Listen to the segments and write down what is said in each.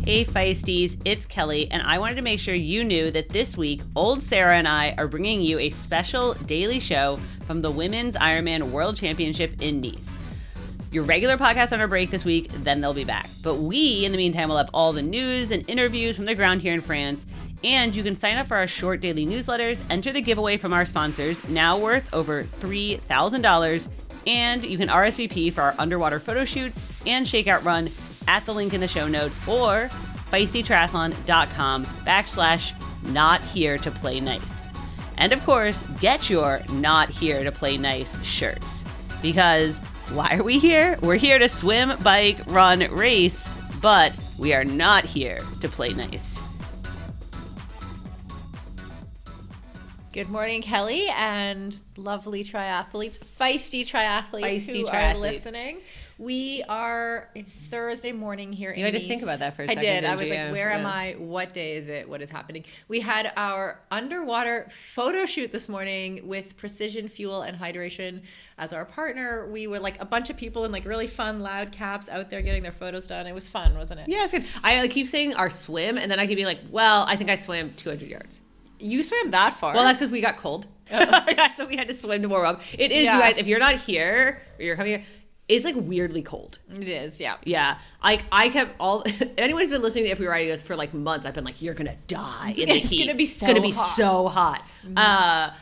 Hey Feisties, it's Kelly, and I wanted to make sure you knew that this week, old Sara and I are bringing you a special daily show from the Women's IRONMAN World Championship in Nice. Your regular podcast on our break this week, then they'll be back. But we, in the meantime, will have all the news and interviews from the ground here in France, and you can sign up for our short daily newsletters, enter the giveaway from our sponsors, now worth over $3,000, and you can RSVP for our underwater photo shoot and shakeout run at the link in the show notes or feistytriathlon.com/not here to play nice. And of course, get your not here to play nice shirts. Because why are we here? We're here to swim, bike, run, race, but we are not here to play nice. Good morning, Kelly, and lovely triathletes, feisty triathletes who are listening. It's Thursday morning here in Nice. You had to think about that for a second. I did. I was like, where am I? What day is it? What is happening? We had our underwater photo shoot this morning with Precision Fuel and Hydration as our partner. We were like a bunch of people in like really fun, loud caps out there getting their photos done. It was fun, wasn't it? Yeah, it's good. I keep saying our swim, and then I keep being like, well, I think I swam 200 yards. You swam that far? Well, that's because we got cold. So we had to swim to warm up. It is, you guys, if you're not here, or you're coming here, it's like weirdly cold. It is, yeah. Yeah. Like I kept anyone who's been listening to If We Were Riding This for like months, I've been like, you're going to die in the heat. It's going to be so hot. Mm-hmm.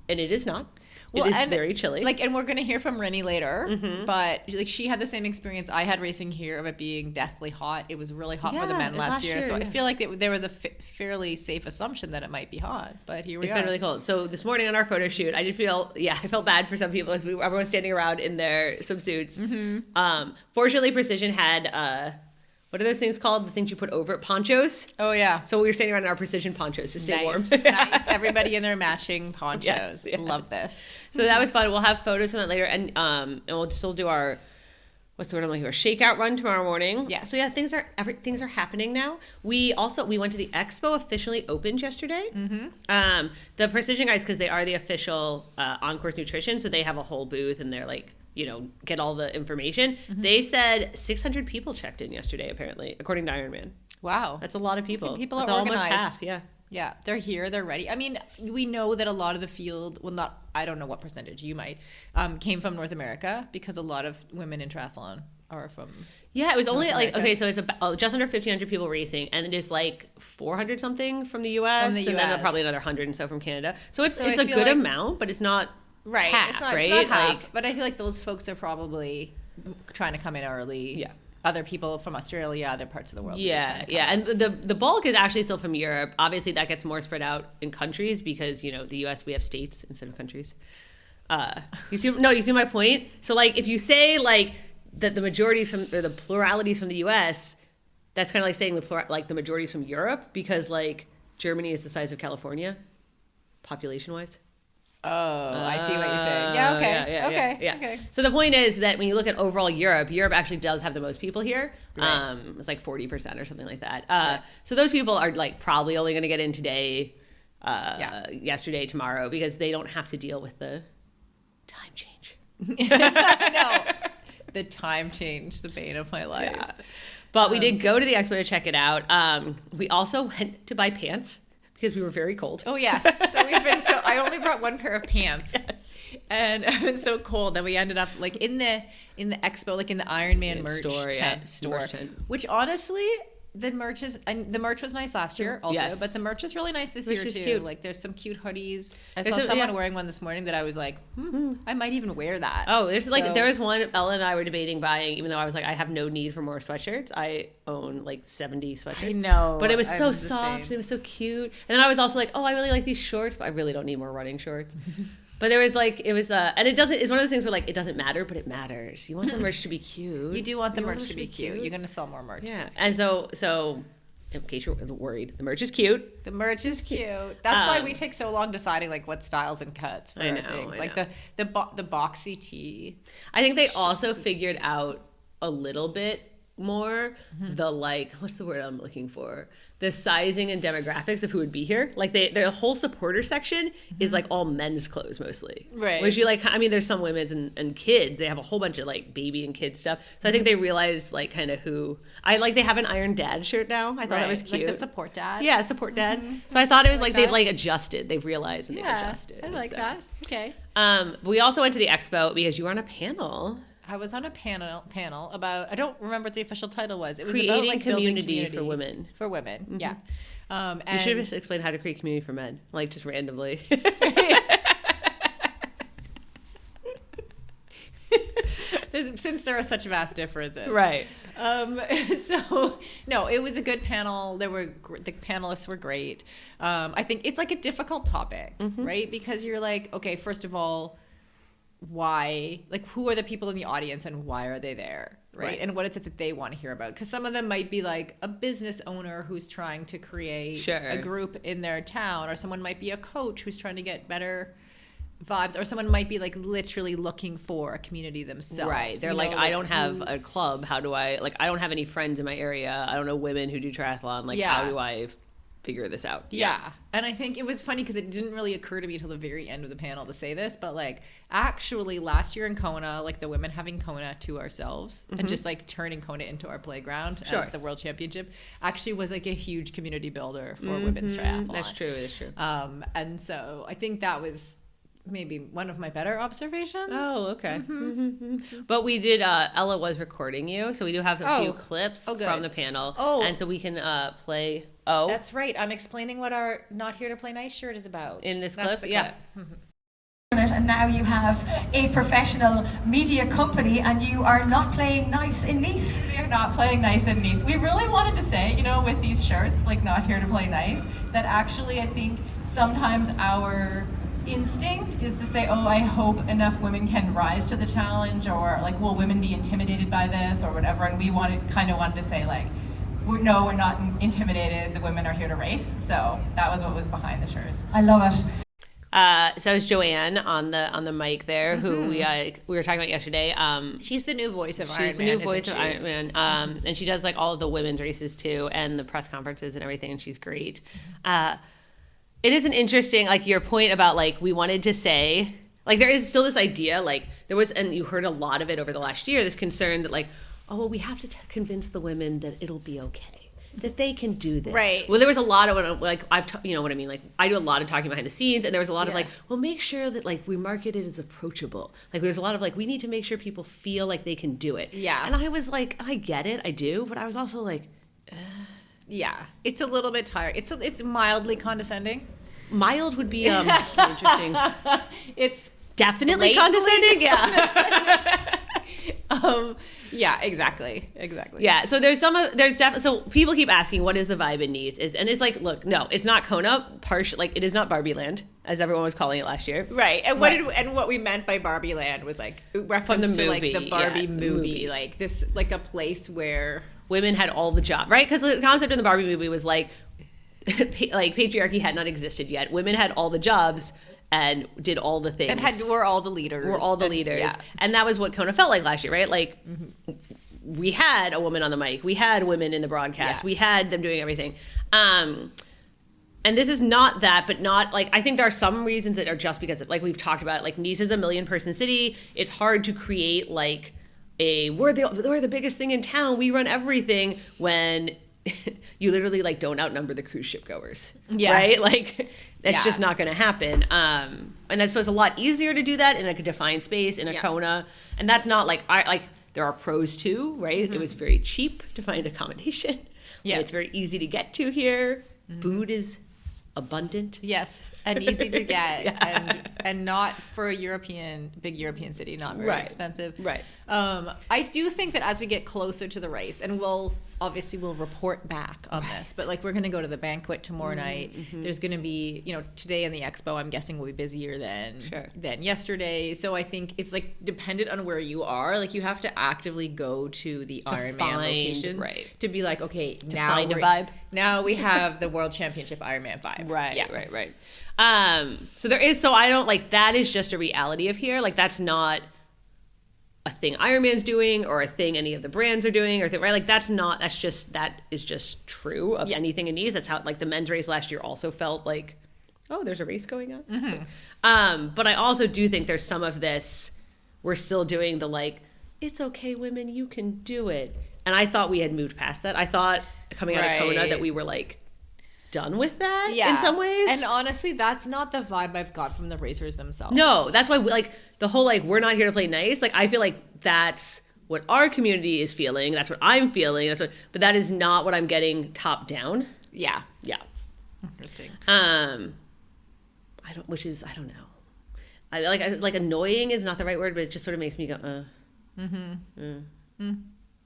And it is not. It is very chilly. And we're going to hear from Rinny later, but like she had the same experience I had racing here of it being deathly hot. It was really hot for the men last year. So I feel like there was a fairly safe assumption that it might be hot, but here we are. It's been really cold. So this morning on our photo shoot, I felt bad for some people as everyone was standing around in their swimsuits. Mm-hmm. Fortunately, Precision had what are those things called? The things you put over it? Ponchos? Oh, yeah. So we were standing around in our Precision ponchos to stay warm. Nice. Everybody in their matching ponchos. Yes. Love this. So that was fun. We'll have photos from that later. And we'll still do our, what's the word I'm looking for? Shakeout run tomorrow morning. Yes. So yeah, things are happening now. We went to the expo, officially opened yesterday. Mm-hmm. The Precision guys, because they are the official on-course nutrition, so they have a whole booth and they're like, get all the information. Mm-hmm. They said 600 people checked in yesterday, apparently, according to Ironman. Wow. That's a lot of people. People That's are organized. Almost half, yeah. Yeah, they're here, they're ready. I mean, we know that a lot of the field, I don't know what percentage, you might, came from North America because a lot of women in triathlon are from Yeah, it was only North America. so it's about just under 1,500 people racing, and it is like 400 something from the U.S. And then probably another 100 and so from Canada. So it's a good amount, but it's not half, it's right? It's not half, but I feel like those folks are probably trying to come in early. Yeah. Other people from Australia, other parts of the world. Yeah. And the bulk is actually still from Europe. Obviously, that gets more spread out in countries because, the U.S., we have states instead of countries. You see my point? So, like, if you say, like, that the majorities or the pluralities from the U.S., that's kind of like saying the majorities from Europe because, like, Germany is the size of California, population-wise. Oh, I see what you're saying. Yeah, okay. Okay. So the point is that when you look at overall Europe actually does have the most people here. Right. It's like 40% or something like that. Right. So those people are like probably only going to get in today, yesterday, tomorrow, because they don't have to deal with the time change. I know. The time change, the bane of my life. Yeah. But we did go to the expo to check it out. We also went to buy pants. Because we were very cold. Oh, yes. So I only brought one pair of pants. Yes. And I've been so cold that we ended up like in the expo, like in the Ironman merch store. Which honestly, the merch was nice last year also, but the merch is really nice this year too. Cute. Like there's some cute hoodies. I saw someone wearing one this morning that I was like, I might even wear that. Oh, there was one Ella and I were debating buying, even though I was like, I have no need for more sweatshirts. I own like 70 sweatshirts. I know. But it was so soft and it was so cute. And then I was also like, I really like these shorts, but I really don't need more running shorts. But there was like, it's one of those things where like, it doesn't matter, but it matters. You want the merch to be cute. You do want the merch to be cute. You're going to sell more merch. Yeah. And so in case you're worried, the merch is cute. The merch is cute. That's why we take so long deciding like what styles and cuts for things. Like the boxy tee. I think they also figured out a little bit more the like, what's the word I'm looking for? The sizing and demographics of who would be here. Like their whole supporter section is like all men's clothes mostly. Right. Which you like, I mean, there's some women's and kids. They have a whole bunch of like baby and kid stuff. So I think they realized like kind of who, they have an Iron Dad shirt now. I thought that was cute. Like the support dad. Yeah, support dad. So I thought it was like they've like adjusted. They've realized and they've adjusted. I like that. Okay. We also went to the expo because you were on a panel. I was on a panel about, I don't remember what the official title was. It was Creating about like community building for women. For women, yeah. And you should have explained how to create community for men, like just randomly. Since there are such vast differences. Right. So, no, it was a good panel. The panelists were great. I think it's like a difficult topic, right? Because you're like, okay, first of all, why, like, who are the people in the audience and why are they there, right? And what is it that they want to hear about? Because some of them might be like a business owner who's trying to create a group in their town, or someone might be a coach who's trying to get better vibes, or someone might be like literally looking for a community themselves. Right. They're like, I don't have a club. How do I, like, I don't have any friends in my area. I don't know women who do triathlon. Like, how do I figure this out? Yeah. And I think it was funny because it didn't really occur to me till the very end of the panel to say this, but like actually last year in Kona, like the women having Kona to ourselves and just like turning Kona into our playground as the World Championship actually was like a huge community builder for women's triathlon. That's true. And so I think that was maybe one of my better observations. Oh, okay. But we did, Ella was recording you, so we do have a few clips from the panel. And so we can play. That's right. I'm explaining what our Not Here to Play Nice shirt is about. In this clip? Yeah. And now you have a professional media company and you are not playing nice in Nice. We are not playing nice in Nice. We really wanted to say, you know, with these shirts, like Not Here to Play Nice, that actually I think sometimes our instinct is to say, oh, I hope enough women can rise to the challenge, or like, will women be intimidated by this or whatever. And we wanted to say like, we're not intimidated. The women are here to race. So that was what was behind the shirts. I love it. So it's Joanne on the mic there, who we were talking about yesterday. She's the new voice of Ironman. She's the new voice of Ironman, and she does like all of the women's races too, and the press conferences and everything. And she's great. It is an interesting, like your point about like we wanted to say, like there is still this idea, like there was, and you heard a lot of it over the last year, this concern that like, oh, well, we have to convince the women that it'll be okay, that they can do this. Right. Well, there was a lot of like you know what I mean. Like I do a lot of talking behind the scenes, and there was a lot of like, well, make sure that like we market it as approachable. Like there's a lot of like we need to make sure people feel like they can do it. Yeah. And I was like, I get it, I do, but I was also like, yeah, it's a little bit tired. It's mildly condescending. Mild would be interesting. It's definitely condescending. Yeah. Yeah, exactly. Yeah. So there's definitely, so people keep asking, what is the vibe in Nice? And it's like, look, no, it's not Kona. Like it is not Barbie Land, as everyone was calling it last year. Right. And what we meant by Barbie Land was like reference to like the Barbie movie, like this, like a place where women had all the jobs, right? Because the concept in the Barbie movie was like patriarchy had not existed yet. Women had all the jobs and did all the things. And were all the leaders. Yeah. And that was what Kona felt like last year, right? Like we had a woman on the mic. We had women in the broadcast. We had them doing everything. And this is not that, but not like, I think there are some reasons that are just because of, like we've talked about, like Nice is a 1 million person city. It's hard to create like we're the biggest thing in town. We run everything when you literally like don't outnumber the cruise ship goers, right? Like that's just not going to happen. And so it's a lot easier to do that in like a defined space in a Kona. And that's not like, there are pros too, right? It was very cheap to find accommodation. Yeah. It's very easy to get to here. Food is abundant. Yes, and easy to get, and not for a big European city, not very expensive. Right. I do think that as we get closer to the race, and we'll report back on this, but like we're going to go to the banquet tomorrow night. There's going to be, today in the expo, I'm guessing will be busier than yesterday. So I think it's like dependent on where you are. Like you have to actively go to the Ironman locations to be like, okay, now find a vibe. Now we have the World Championship Ironman vibe. Right. So there is, so I don't like, that is just a reality of here. Like that's not, a thing Ironman's doing or a thing any of the brands are doing or right? Like that is just true of anything in knees. That's how like the men's race last year also felt like, oh, there's a race going on. Mm-hmm. But I also do think there's some of this, we're still doing the like, it's okay, women, you can do it. And I thought we had moved past that. I thought coming out of Kona that we were like done with that in some ways. And honestly, that's not the vibe I've got from the racers themselves. No, that's why like the whole like we're not here to play nice. Like I feel like that's what our community is feeling. That's what I'm feeling. But that is not what I'm getting top down. Yeah. Yeah. Interesting. I don't know. I like annoying is not the right word, but it just sort of makes me go,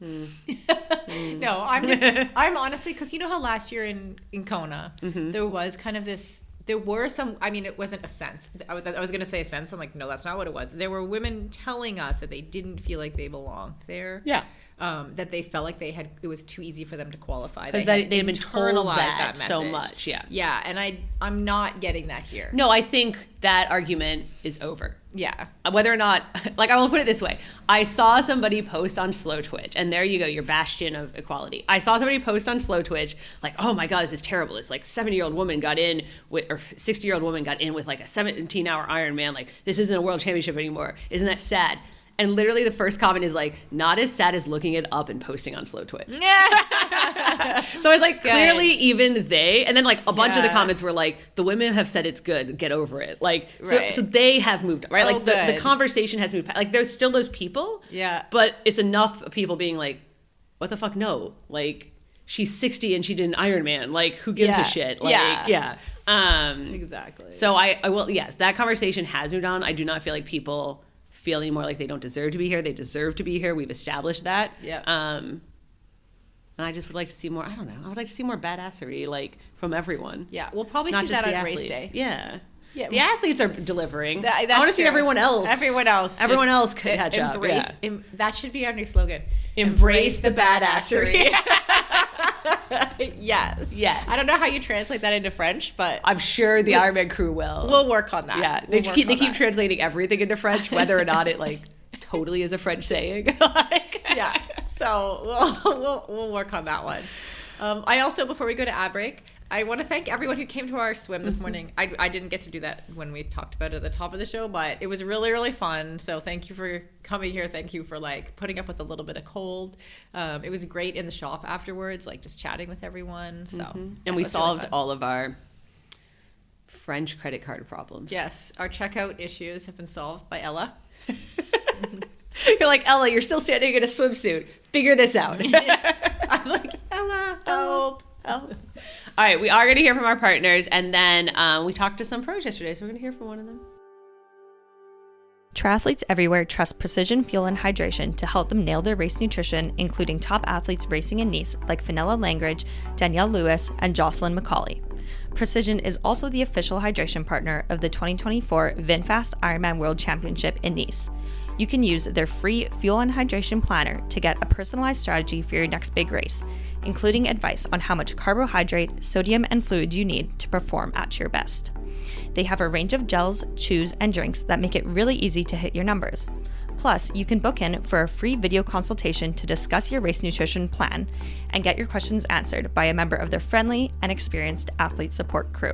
No, I'm honestly, because you know how last year in Kona, there was kind of this, there were some, I mean, it wasn't a sense. I was going to say a sense. I'm like, no, that's not what it was. There were women telling us that they didn't feel like they belonged there. Yeah. That they felt like it was too easy for them to qualify. Because they had been told that so much. Yeah. Yeah. And I'm not getting that here. No, I think that argument is over. Yeah. Whether or not, like I will put it this way. I saw somebody post on Slow Twitch, and there you go, your bastion of equality. I saw somebody post on Slow Twitch, like, oh my God, this is terrible. It's like 70-year-old woman got in with, or 60-year-old woman got in with like a 17-hour Ironman. Like, this isn't a world championship anymore. Isn't that sad? And literally the first comment is like, not as sad as looking it up and posting on Slow Twitch. Yeah. So I was like, clearly even they, and then like a bunch of the comments were like, the women have said it's good, get over it. Like, so they have moved on, right? Like the conversation has moved past. Like there's still those people. Yeah. But it's enough people being like, what the fuck, no. Like, she's 60 and she did an Ironman. Like, who gives a shit? Like, Exactly. So I will, yes, that conversation has moved on. I do not feel like people feel anymore like they don't deserve to be here. They deserve to be here. We've established that. Yeah. And I just would like to see more, I don't know, I would like to see more Bad-Assery, like, from everyone. Yeah, we'll probably Not see just that the on athletes. race day. Yeah. Yeah. The athletes are delivering. That's I want to see true. everyone else. Everyone else Could catch up. Yeah. That should be our new slogan. Embrace the Bad-Assery. Yes. Yes. I don't know how you translate that into French, but I'm sure the Ironman crew will. We'll work on that. Yeah. They keep translating everything into French, whether or not it like totally is a French saying. Like, yeah. So we'll work on that one. I also, before we go to ad break, I want to thank everyone who came to our swim this morning. I didn't get to do that when we talked about it at the top of the show, but it was really, really fun. So thank you for coming here. Thank you for like putting up with a little bit of cold. It was great in the shop afterwards, like just chatting with everyone. So and we solved all of our French credit card problems. Yes, our checkout issues have been solved by Ella. You're like, Ella, you're still standing in a swimsuit. Figure this out. I'm like, Ella, help. All right, we are going to hear from our partners, and then we talked to some pros yesterday, so we're going to hear from one of them. Triathletes everywhere trust Precision Fuel and Hydration to help them nail their race nutrition, including top athletes racing in Nice like Fenella Langridge, Danielle Lewis, and Jocelyn McCauley. Precision is also the official hydration partner of the 2024 VinFast Ironman World Championship in Nice. You can use their free fuel and hydration planner to get a personalized strategy for your next big race, including advice on how much carbohydrate, sodium, and fluid you need to perform at your best. They have a range of gels, chews, and drinks that make it really easy to hit your numbers. Plus, you can book in for a free video consultation to discuss your race nutrition plan and get your questions answered by a member of their friendly and experienced athlete support crew.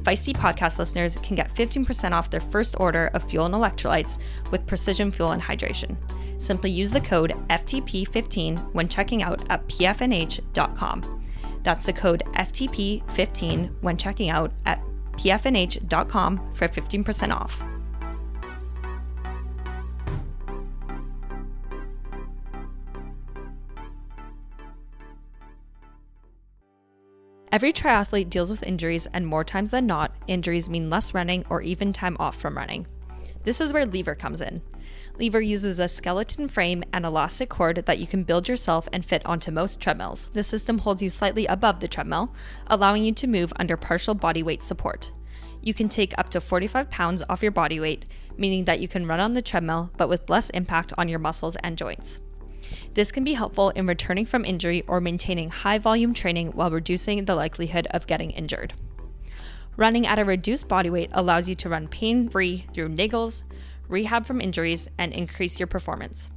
Feisty podcast listeners can get 15% off their first order of fuel and electrolytes with Precision Fuel and Hydration. Simply use the code FTP15 when checking out at pfnh.com. That's the code FTP15 when checking out at pfnh.com for 15% off. Every triathlete deals with injuries, and more times than not, injuries mean less running or even time off from running. This is where Lever comes in. Lever uses a skeleton frame and elastic cord that you can build yourself and fit onto most treadmills. The system holds you slightly above the treadmill, allowing you to move under partial body weight support. You can take up to 45 pounds off your body weight, meaning that you can run on the treadmill but with less impact on your muscles and joints. This can be helpful in returning from injury or maintaining high volume training while reducing the likelihood of getting injured. Running at a reduced body weight allows you to run pain-free through niggles, rehab from injuries, and increase your performance.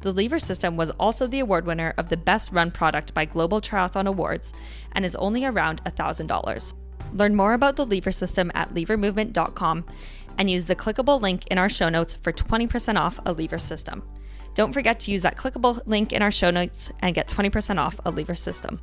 The Lever System was also the award winner of the Best Run Product by Global Triathlon Awards and is only around $1,000. Learn more about the Lever System at levermovement.com and use the clickable link in our show notes for 20% off a Lever System. Don't forget to use that clickable link in our show notes and get 20% off a Lever System.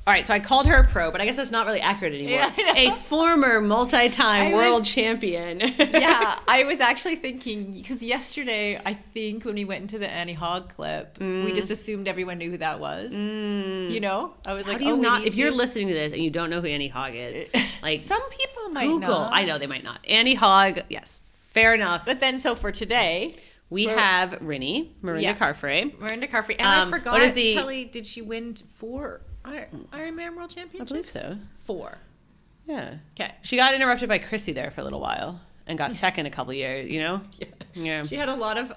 All right, so I called her a pro, but I guess that's not really accurate anymore. Yeah, a former multi-time world champion. Yeah, I was actually thinking, because yesterday, I think when we went into the Annie Hogg clip, we just assumed everyone knew who that was. You know? I was like, if you're listening to this and you don't know who Annie Hogg is, like some people might Google. not. I know they might not. Annie Hogg, yes, fair enough. But then, so for today... We have Rinny, Miranda Carfrae. Miranda Carfrae. And I forgot, Kelly, did she win 4 Ironman World Championships? I believe so. 4. Yeah. Okay. She got interrupted by Chrissy there for a little while and got second a couple years, you know? Yeah. She had a lot of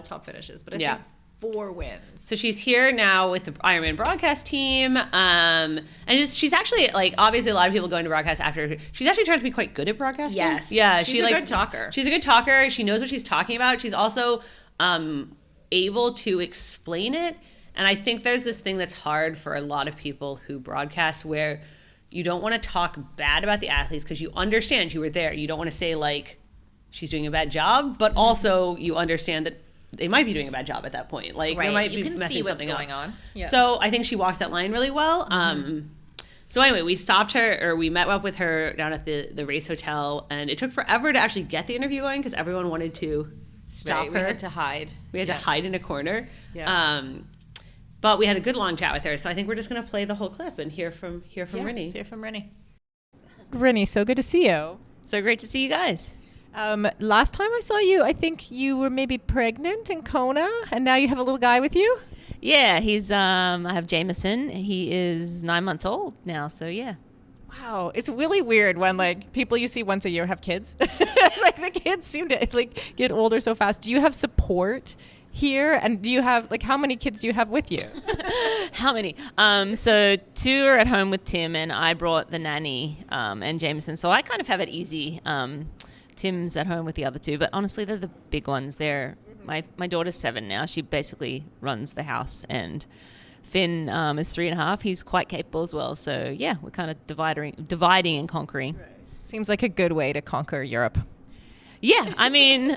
top finishes, but I think 4 wins. So she's here now with the Ironman broadcast team. And she's actually, like, obviously a lot of people go into broadcast after. She's actually trying to be quite good at broadcasting. Yes. Yeah. She's a good talker. She's a good talker. She knows what she's talking about. She's also able to explain it. And I think there's this thing that's hard for a lot of people who broadcast where you don't want to talk bad about the athletes because you understand you were there. You don't want to say, like, she's doing a bad job, but also you understand that they might be doing a bad job at that point. Like, they might be messing something up. On. Yeah. So I think she walks that line really well. So anyway, we met up with her down at the race hotel, and it took forever to actually get the interview going because everyone wanted to stop her. We had to hide. We had to hide in a corner. Yeah. But we had a good long chat with her, so I think we're just going to play the whole clip and hear from Rinny. Let's hear from Rinny. Rinny, so good to see you. So great to see you guys. Last time I saw you, I think you were maybe pregnant in Kona, and now you have a little guy with you? Yeah, he's I have Jameson. He is 9 months old now, so yeah. Wow, it's really weird when like people you see once a year have kids. It's like the kids seem to like get older so fast. Do you have support here, and do you have how many kids do you have with you? How many? So 2 are at home with Tim, and I brought the nanny and Jameson, so I kind of have it easy. Tim's at home with the other 2, but honestly, they're the big ones. They're my daughter's 7 now. She basically runs the house, and Finn is 3.5. He's quite capable as well. So yeah, we're kind of dividing and conquering. Right. Seems like a good way to conquer Europe. Yeah, I mean,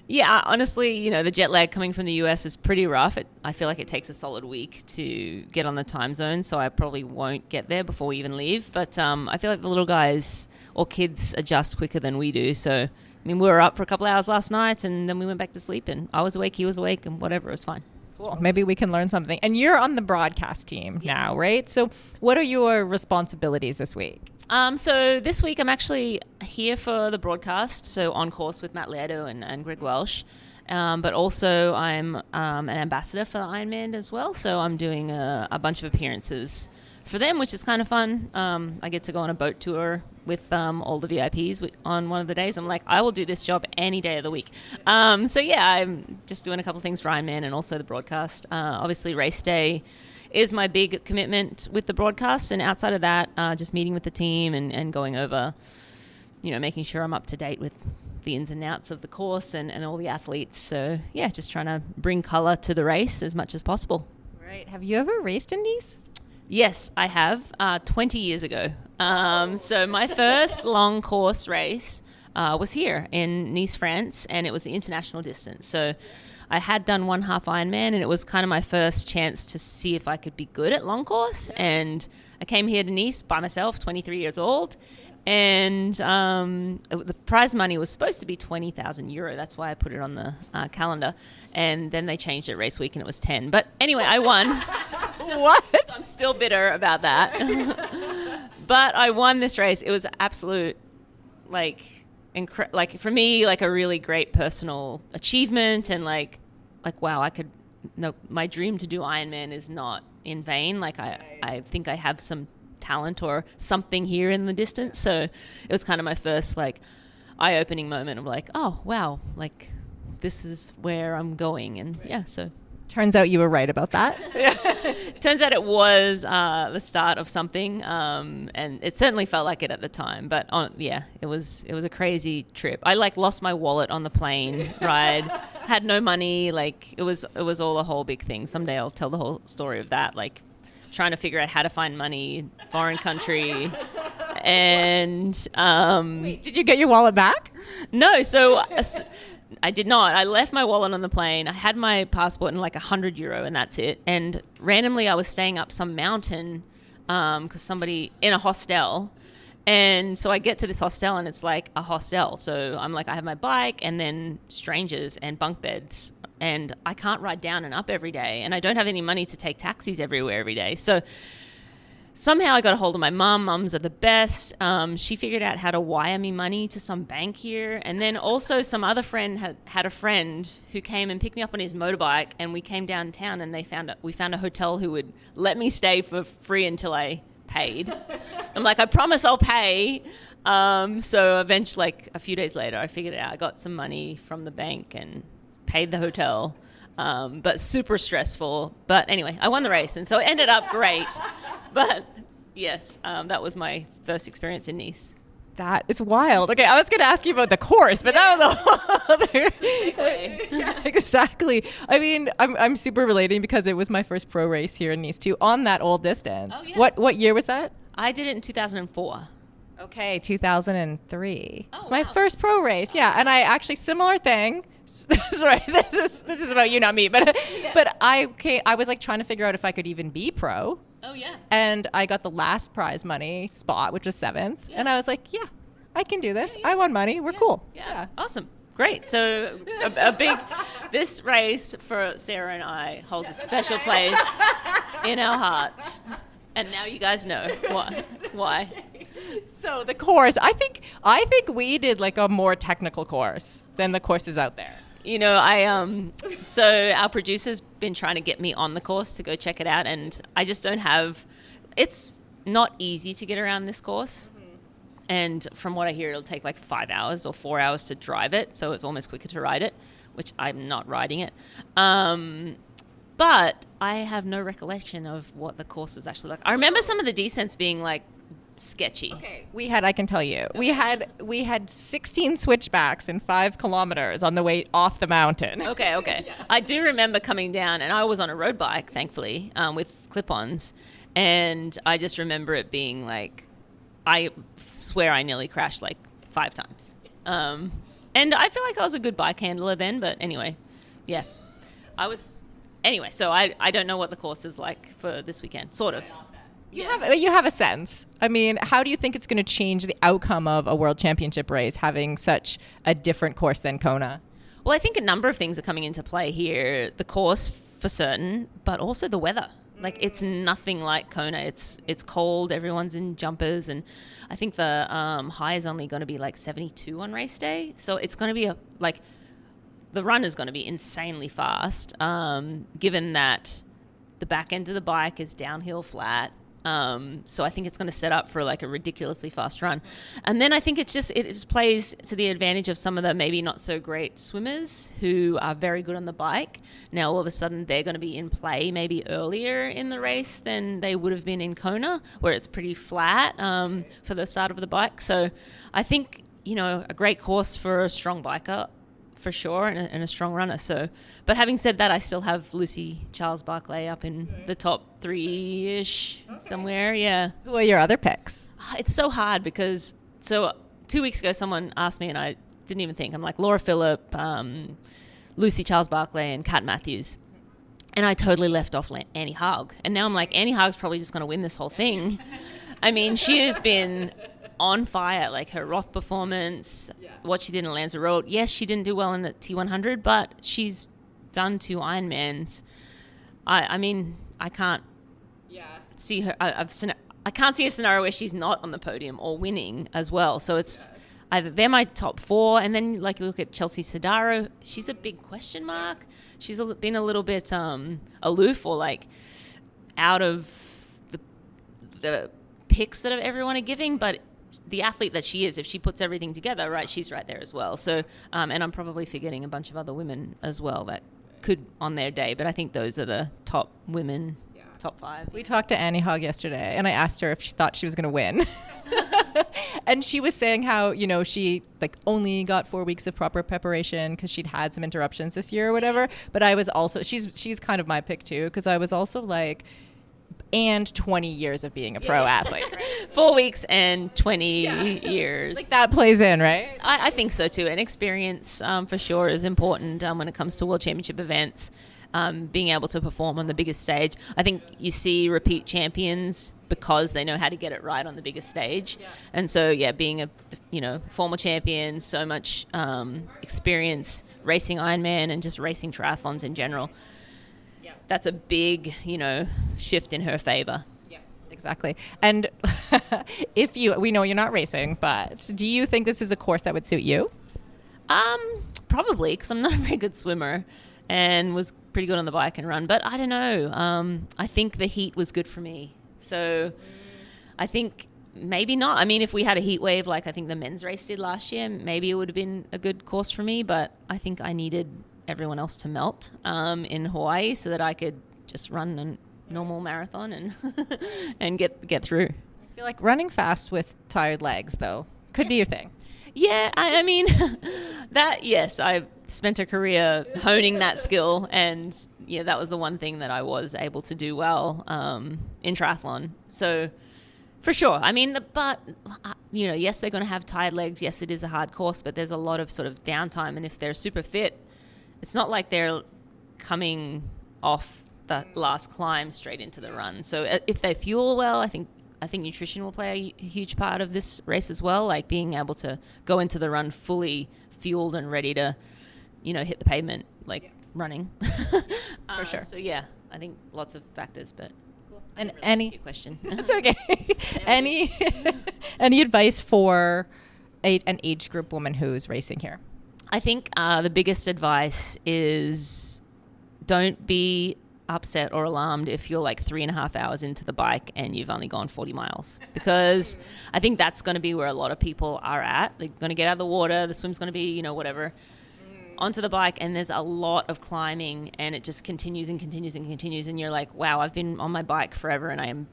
yeah, honestly, the jet lag coming from the US is pretty rough. I feel like it takes a solid week to get on the time zone, so I probably won't get there before we even leave. But I feel like the little guys or kids adjust quicker than we do. So, I mean, we were up for a couple hours last night, and then we went back to sleep, and I was awake, he was awake, and whatever, it was fine. Cool. Maybe we can learn something. And you're on the broadcast team now, right? So what are your responsibilities this week? So this week I'm actually here for the broadcast, so on course with Matt Lairdo and Greg Welsh. But also I'm an ambassador for the Ironman as well, so I'm doing a bunch of appearances for them, which is kind of fun. I get to go on a boat tour with all the VIPs on one of the days. I'm like, I will do this job any day of the week. So yeah, I'm just doing a couple of things for Ironman and also the broadcast. Obviously race day is my big commitment with the broadcast, and outside of that, just meeting with the team and going over, making sure I'm up to date with the ins and outs of the course and all the athletes. So yeah, just trying to bring color to the race as much as possible. Right. Have you ever raced in Nice? Yes, I have, 20 years ago. So my first long course race was here in Nice, France, and it was the international distance. So I had done 1 half Ironman, and it was kind of my first chance to see if I could be good at long course. And I came here to Nice by myself, 23 years old, and the prize money was supposed to be €20,000. That's why I put it on the calendar. And then they changed it race week, and it was 10. But anyway, I won. What? So I'm still bitter about that. But I won this race. It was absolute, for me, a really great personal achievement, and wow, my dream to do Ironman is not in vain. I think I have some talent or something here in the distance. So it was kind of my first eye-opening moment of oh wow, this is where I'm going. And yeah, so Turns out you were right about that. Turns out it was the start of something, and it certainly felt like it at the time. But it was a crazy trip. I lost my wallet on the plane ride, had no money. It was all a whole big thing. Someday I'll tell the whole story of that. Trying to figure out how to find money, foreign country, and Wait, did you get your wallet back? No. So. I did not. I left my wallet on the plane. I had my passport and €100 and that's it. And randomly I was staying up some mountain because somebody in a hostel. And so I get to this hostel and it's like a hostel. So I'm I have my bike and then strangers and bunk beds. And I can't ride down and up every day. And I don't have any money to take taxis everywhere every day. So somehow I got a hold of my mum. Mums are the best. She figured out how to wire me money to some bank here. And then also some other friend had a friend who came and picked me up on his motorbike. And we came downtown and we found a hotel who would let me stay for free until I paid. I'm I promise I'll pay. So eventually, a few days later, I figured it out. I got some money from the bank and paid the hotel. But super stressful. But anyway, I won the race. And so it ended up great. But yes, that was my first experience in Nice. That is wild. Okay, I was going to ask you about the course, but that was a whole other. Yeah, exactly. I mean, I'm super relating because it was my first pro race here in Nice too, on that old distance. Oh, yeah. What year was that? I did it in 2004. Okay, 2003. It's my first pro race. Yeah, and I actually similar thing. Sorry, this is about you, not me. But I was trying to figure out if I could even be pro. Oh, yeah. And I got the last prize money spot, which was 7th. Yeah. And I was like, yeah, I can do this. Yeah. I won money. We're cool. Yeah. Awesome. Great. So this race for Sara and I holds a special place in our hearts. And now you guys know why. So the course, I think we did a more technical course than the courses out there. So our producer's been trying to get me on the course to go check it out, and I just don't have. It's not easy to get around this course, and from what I hear, it'll take 5 hours or 4 hours to drive it, so it's almost quicker to ride it, which I'm not riding it. But I have no recollection of what the course was actually like. I remember some of the descents being sketchy. Okay, I can tell you, we had 16 switchbacks in 5 kilometers on the way off the mountain. Okay. Yeah. I do remember coming down, and I was on a road bike, thankfully, with clip-ons, and I just remember it being I swear I nearly crashed 5 times. And I feel like I was a good bike handler then, but anyway, yeah, I was. Anyway, so I don't know what the course is like for this weekend, sort of. You have a sense. I mean, how do you think it's going to change the outcome of a world championship race having such a different course than Kona? Well, I think a number of things are coming into play here. The course for certain, but also the weather. It's nothing like Kona. It's cold. Everyone's in jumpers, and I think the high is only going to be 72 on race day. So it's going to be the run is going to be insanely fast, given that the back end of the bike is downhill flat. So I think it's going to set up for a ridiculously fast run. And then I think it just plays to the advantage of some of the maybe not so great swimmers who are very good on the bike. Now all of a sudden they're going to be in play maybe earlier in the race than they would have been in Kona, where it's pretty flat for the start of the bike. So I think, a great course for a strong biker for sure, and a strong runner. So, but having said that, I still have Lucy Charles-Barclay up in the top 3-ish somewhere. Yeah. Who are your other picks? It's so hard because 2 weeks ago someone asked me and I didn't even think. I'm Laura Phillip, Lucy Charles-Barclay, and Kat Matthews, and I totally left off Annie Haug. And now I'm Annie Haug's probably just going to win this whole thing. I mean, she has been on fire, her Roth performance, what she did in Lanzarote. Yes, she didn't do well in the T100, but she's done 2 Ironmans. I mean, I can't see her. I can't see a scenario where she's not on the podium or winning as well. So it's either they're my top 4, and then you look at Chelsea Sodaro. She's a big question mark. She's been a little bit aloof or out of the picks that everyone are giving, but the athlete that she is, if she puts everything together, right, she's right there as well. So, and I'm probably forgetting a bunch of other women as well that could on their day. But I think those are the top women, top 5. We talked to Annie Hogg yesterday, and I asked her if she thought she was going to win. And she was saying how, you know, she like only got 4 weeks of proper preparation because she'd had some interruptions this year or whatever. But I was also, she's kind of my pick too, because I was also like, and 20 years of being a pro athlete. 4 weeks and 20 years. Like that plays in, right? I think so too. And experience for sure is important when it comes to World Championship events. Being able to perform on the biggest stage. I think you see repeat champions because they know how to get it right on the biggest stage. Yeah. And so, being a former champion, so much experience racing Ironman and just racing triathlons in general. Yeah. That's a big, shift in her favor. Yeah, exactly. And we know you're not racing, but do you think this is a course that would suit you? Probably, because I'm not a very good swimmer and was pretty good on the bike and run, but I don't know. I think the heat was good for me. So I think maybe not. I mean, if we had a heat wave like I think the men's race did last year, maybe it would have been a good course for me, but I think I needed everyone else to melt in Hawaii so that I could just run a normal marathon and and get through. I feel like running fast with tired legs, though, could be your thing. Yeah, I mean, yes, I spent a career honing that skill, and that was the one thing that I was able to do well in triathlon. So, for sure. I mean, but yes, they're going to have tired legs. Yes, it is a hard course, but there's a lot of sort of downtime, and if they're super fit, it's not like they're coming off the last climb straight into the run. So, if they fuel well, I think nutrition will play a huge part of this race as well, like being able to go into the run fully fueled and ready to, hit the pavement, running. For sure. So, I think lots of factors, but and really any question. That's okay. Any advice for an age group woman who's racing here? I think the biggest advice is don't be upset or alarmed if you're 3.5 hours into the bike and you've only gone 40 miles, because I think that's going to be where a lot of people are at. They're going to get out of the water, the swim's going to be whatever, onto the bike, and there's a lot of climbing, and it just continues and continues and continues, and you're like, wow, I've been on my bike forever and I am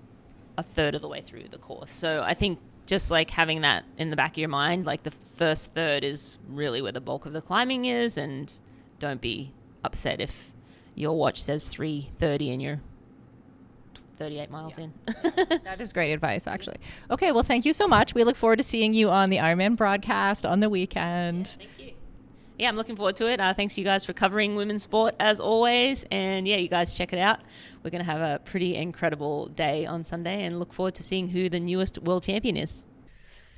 a third of the way through the course. So I think just having that in the back of your mind, the first third is really where the bulk of the climbing is, and don't be upset if your watch says 3:30 and you're 38 miles in. That is great advice, actually. Okay, well, thank you so much. We look forward to seeing you on the Ironman broadcast on the weekend. Thank you. Yeah, I'm looking forward to it. Thanks you guys for covering women's sport as always. And you guys check it out. We're going to have a pretty incredible day on Sunday and look forward to seeing who the newest world champion is.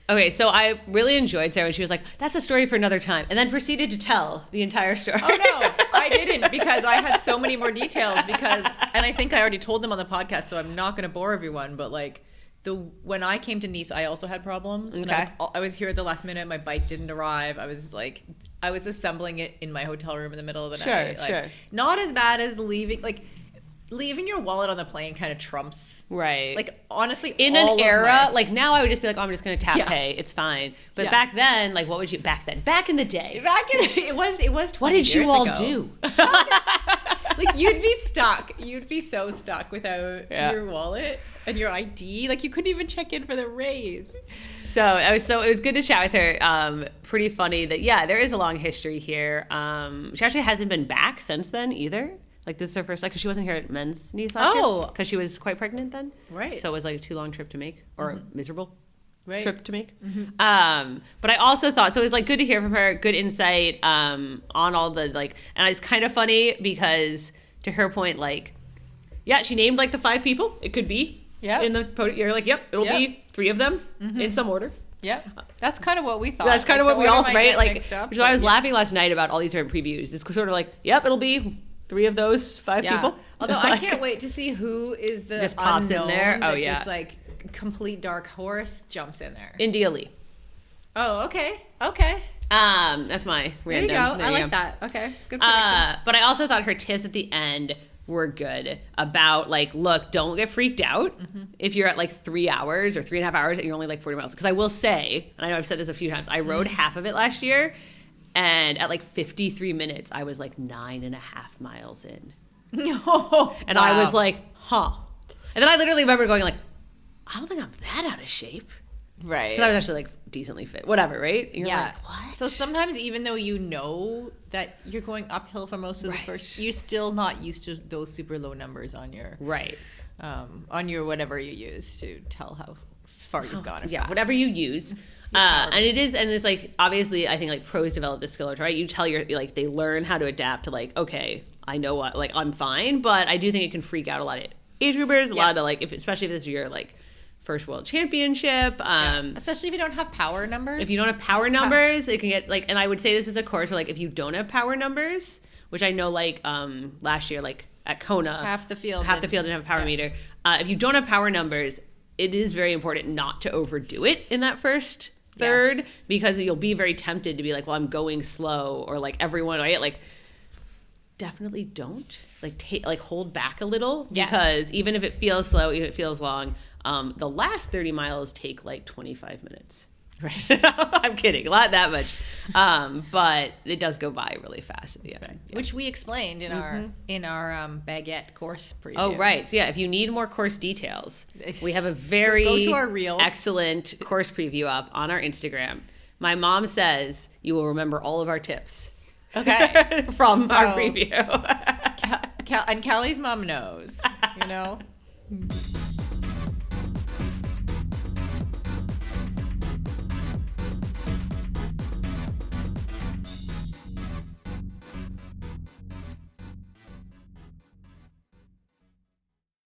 Okay, so I really enjoyed Sarah when she was like, that's a story for another time, and then proceeded to tell the entire story. Oh, no, I didn't, because I had so many more details, and I think I already told them on the podcast, so I'm not going to bore everyone, but when I came to Nice, I also had problems. Okay. And I was here at the last minute. My bike didn't arrive. I was assembling it in my hotel room in the middle of the night. Sure. Not as bad as leaving your wallet on the plane kind of trumps. Right. Honestly, in an era, now I would just be like, oh, I'm just going to tap pay. It's fine. But back then, what would you, back in the day? It was 20 what did you all ago. do? You'd be stuck. You'd be so stuck without your wallet and your ID. You couldn't even check in for the race. So it was good to chat with her. Pretty funny that, there is a long history here. She actually hasn't been back since then either. This is her first, because she wasn't here at men's Nice last year. Because she was quite pregnant then. Right. So it was a too long trip to make, or a miserable trip to make. Mm-hmm. But I also thought, so it was good to hear from her, good insight on all the, and it's kind of funny because to her point, she named the 5 people it could be. Yeah. In the podium. You're like, it'll be 3 of them in some order. Yeah, that's kind of what we thought. That's kind of what we all, right? Which is why I was laughing last night about all these different previews. It's sort of it'll be 3 of those 5 people. Although I can't wait to see who is the just pops in there. Oh yeah, just complete dark horse jumps in there. India Lee. Oh, okay. That's my random. There you go. I like that. Okay, good prediction. But I also thought her tips at the end were good about look, don't get freaked out if you're at 3 hours or 3.5 hours and you're only 40 miles. Because I will say, and I know I've said this a few times, I rode half of it last year. And at like 53 minutes, I was like 9.5 miles in. Oh, and I was like, huh. And then I literally remember going like, I don't think I'm that out of shape. Right. Because I was actually like decently fit. Whatever, right? And you're like, what? So sometimes even though you know that you're going uphill for most of the first, you're still not used to those super low numbers on your on your whatever you use to tell how far you've gone. Yeah, whatever you use. And it's like, obviously, I think like pros develop this skill, right? You tell like, they learn how to adapt to like, okay, I know what, like, I'm fine, but I do think it can freak out a lot of age groupers, a lot of like, especially if this is your like first world championship. Especially if you don't have power numbers. If you don't have power numbers, it can get like, and I would say this is a course where like, if you don't have power numbers, which I know like last year, like at Kona, half the field didn't have a power meter. If you don't have power numbers, it is very important not to overdo it in that first third, because you'll be very tempted to be like, well, I'm going slow, or like everyone, right? Like, definitely don't like hold back a little, because even if it feels slow, even if it feels long, the last 30 miles take like 25 minutes. Right. I'm kidding. Not that much. But it does go by really fast at the end. Yeah. Which we explained in our baguette course preview. Oh, right. So yeah, if you need more course details, we have a very go to our reels. Excellent course preview up on our Instagram. My mom says you will remember all of our tips. Okay. From our preview. And Callie's mom knows, you know.